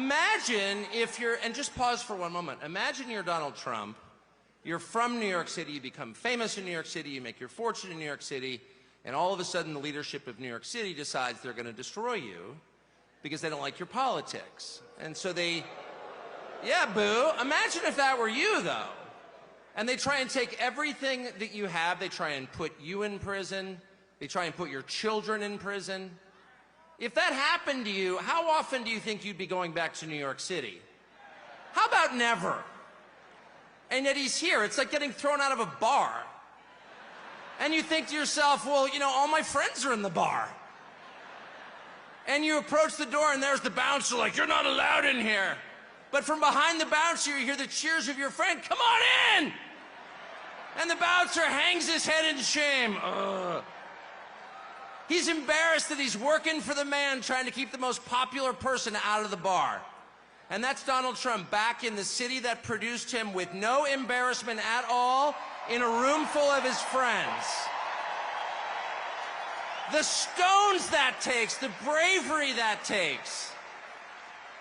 imagine if you're, and just pause for one moment, imagine you're Donald Trump, you're from New York City, you become famous in New York City, you make your fortune in New York City, and all of a sudden the leadership of New York City decides they're going to destroy you because they don't like your politics. And so they, yeah, boo, imagine if that were you, though. And they try and take everything that you have, they try and put you in prison, they try and put your children in prison. If that happened to you, how often do you think you'd be going back to New York City? How about never? And yet he's here. It's like getting thrown out of a bar. And you think to yourself, well, you know, all my friends are in the bar. And you approach the door and there's the bouncer like, you're not allowed in here. But from behind the bouncer, you hear the cheers of your friend, come on in! And the bouncer hangs his head in shame. Ugh. He's embarrassed that he's working for the man trying to keep the most popular person out of the bar. And that's Donald Trump back in the city that produced him with no embarrassment at all in a room full of his friends. The stones that takes, the bravery that takes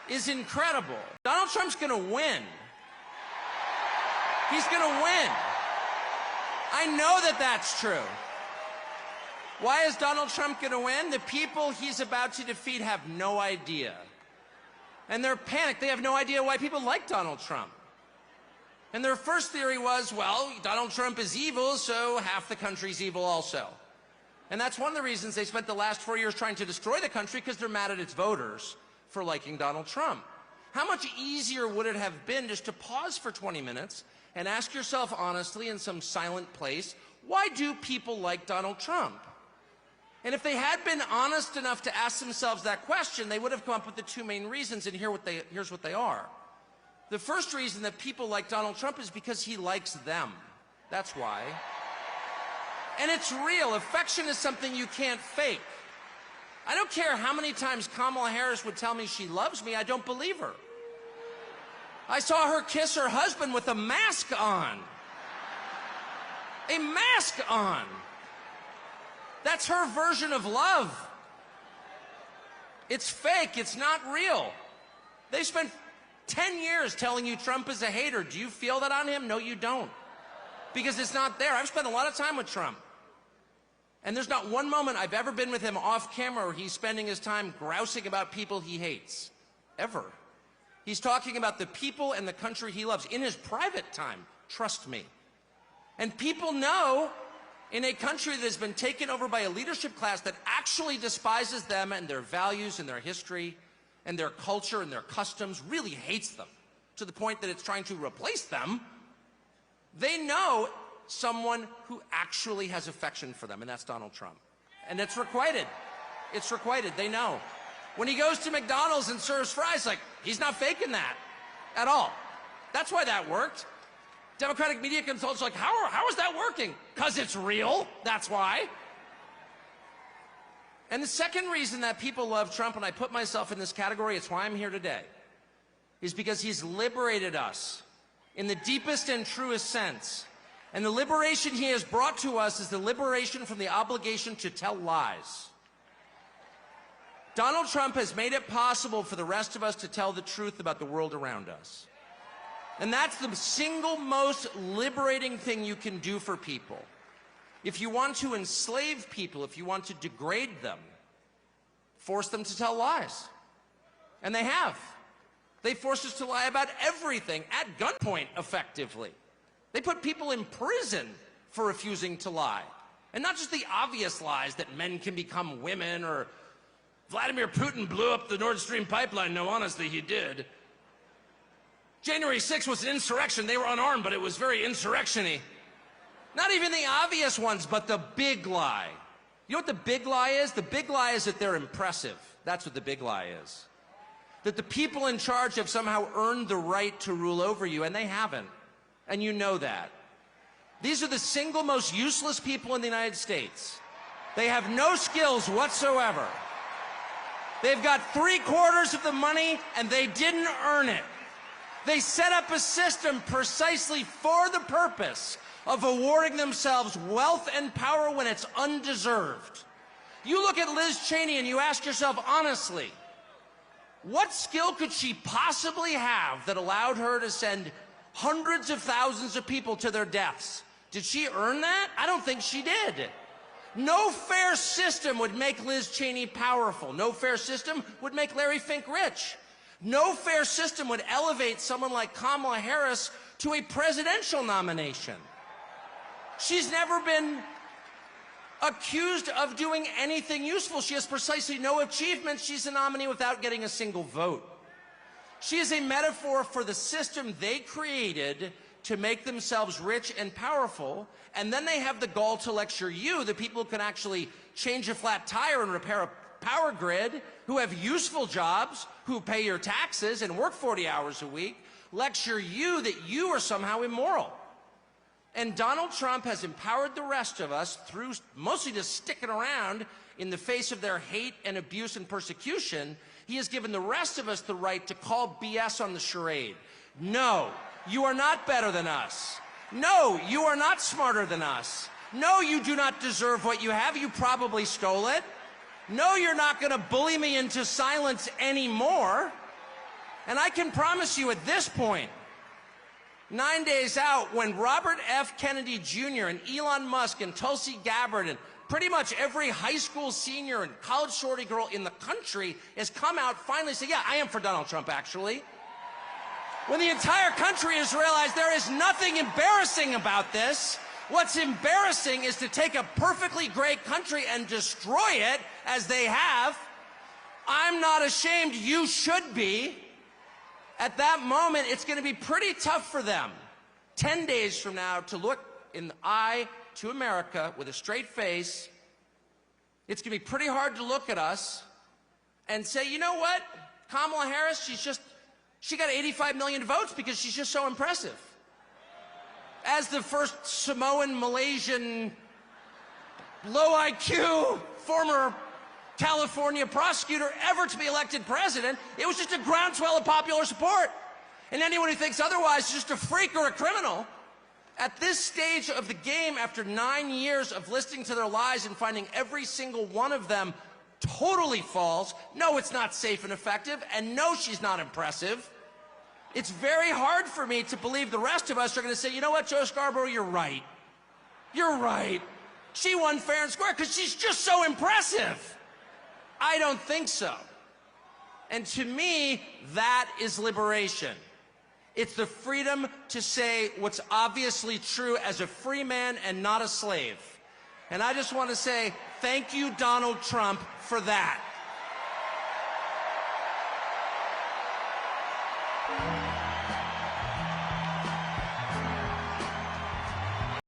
is incredible. Donald Trump's gonna win. He's gonna win. I know that that's true. Why is Donald Trump going to win? The people he's about to defeat have no idea. And they're panicked. They have no idea why people like Donald Trump. And their first theory was, well, Donald Trump is evil, so half the country's evil also. And that's one of the reasons they spent the last 4 years trying to destroy the country, because they're mad at its voters for liking Donald Trump. How much easier would it have been just to pause for 20 minutes and ask yourself honestly in some silent place, why do people like Donald Trump? And if they had been honest enough to ask themselves that question, they would have come up with the two main reasons, and here's what they are. The first reason that people like Donald Trump is because he likes them. That's why. And it's real. Affection is something you can't fake. I don't care how many times Kamala Harris would tell me she loves me, I don't believe her. I saw her kiss her husband with a mask on. A mask on. That's her version of love. It's fake. It's not real. They spent 10 years telling you Trump is a hater. Do you feel that on him? No, you don't. Because it's not there. I've spent a lot of time with Trump. And there's not one moment I've ever been with him off camera where he's spending his time grousing about people he hates. Ever. He's talking about the people and the country he loves in his private time. Trust me. And people know, in a country that has been taken over by a leadership class that actually despises them and their values and their history and their culture and their customs, really hates them to the point that it's trying to replace them, they know someone who actually has affection for them, and that's Donald Trump. And it's requited. It's requited. They know. When he goes to McDonald's and serves fries, like, he's not faking that at all. That's why that worked. Democratic media consultants are like, how is that working? Because it's real, that's why. And the second reason that people love Trump, and I put myself in this category, it's why I'm here today, is because he's liberated us in the deepest and truest sense. And the liberation he has brought to us is the liberation from the obligation to tell lies. Donald Trump has made it possible for the rest of us to tell the truth about the world around us. And that's the single most liberating thing you can do for people. If you want to enslave people, if you want to degrade them, force them to tell lies. And they have. They forced us to lie about everything at gunpoint, effectively. They put people in prison for refusing to lie. And not just the obvious lies that men can become women, or Vladimir Putin blew up the Nord Stream pipeline. No, honestly, he did. January 6th was an insurrection. They were unarmed, but it was very insurrection-y. Not even the obvious ones, but the big lie. You know what the big lie is? The big lie is that they're impressive. That's what the big lie is. That the people in charge have somehow earned the right to rule over you, and they haven't. And you know that. These are the single most useless people in the United States. They have no skills whatsoever. They've got 3/4 of the money, and they didn't earn it. They set up a system precisely for the purpose of awarding themselves wealth and power when it's undeserved. You look at Liz Cheney and you ask yourself honestly, What skill could she possibly have that allowed her to send hundreds of thousands of people to their deaths? Did she earn that? I don't think she did. No fair system would make Liz Cheney powerful. No fair system would make Larry Fink rich. No fair system would elevate someone like Kamala Harris to a presidential nomination. She's never been accused of doing anything useful. She has precisely no achievements. She's a nominee without getting a single vote. She is a metaphor for the system they created to make themselves rich and powerful, and then they have the gall to lecture you, the people who can actually change a flat tire and repair a power grid, who have useful jobs, who pay your taxes and work 40 hours a week, lecture you that you are somehow immoral. And Donald Trump has empowered the rest of us through mostly just sticking around in the face of their hate and abuse and persecution. He has given the rest of us the right to call BS on the charade. No, you are not better than us. No, you are not smarter than us. No, you do not deserve what you have. You probably stole it. No, you're not going to bully me into silence anymore. And I can promise you at this point, 9 days out, when Robert F. Kennedy Jr. and Elon Musk and Tulsi Gabbard and pretty much every high school senior and college shorty girl in the country has come out finally say, yeah, I am for Donald Trump, actually. When the entire country has realized there is nothing embarrassing about this, what's embarrassing is to take a perfectly great country and destroy it, as they have. I'm not ashamed. You should be. At that moment, it's going to be pretty tough for them 10 days from now to look in the eye to America with a straight face. It's going to be pretty hard to look at us and say, you know what? Kamala Harris, she got 85 million votes because she's just so impressive. As the first Samoan, Malaysian, low IQ, former California prosecutor ever to be elected president, it was just a groundswell of popular support. And anyone who thinks otherwise is just a freak or a criminal. At this stage of the game, after 9 years of listening to their lies and finding every single one of them totally false, no, it's not safe and effective, and no, she's not impressive. It's very hard for me to believe the rest of us are going to say, you know what, Joe Scarborough, you're right. You're right. She won fair and square because she's just so impressive. I don't think so. And to me, that is liberation. It's the freedom to say what's obviously true as a free man and not a slave. And I just want to say thank you, Donald Trump, for that.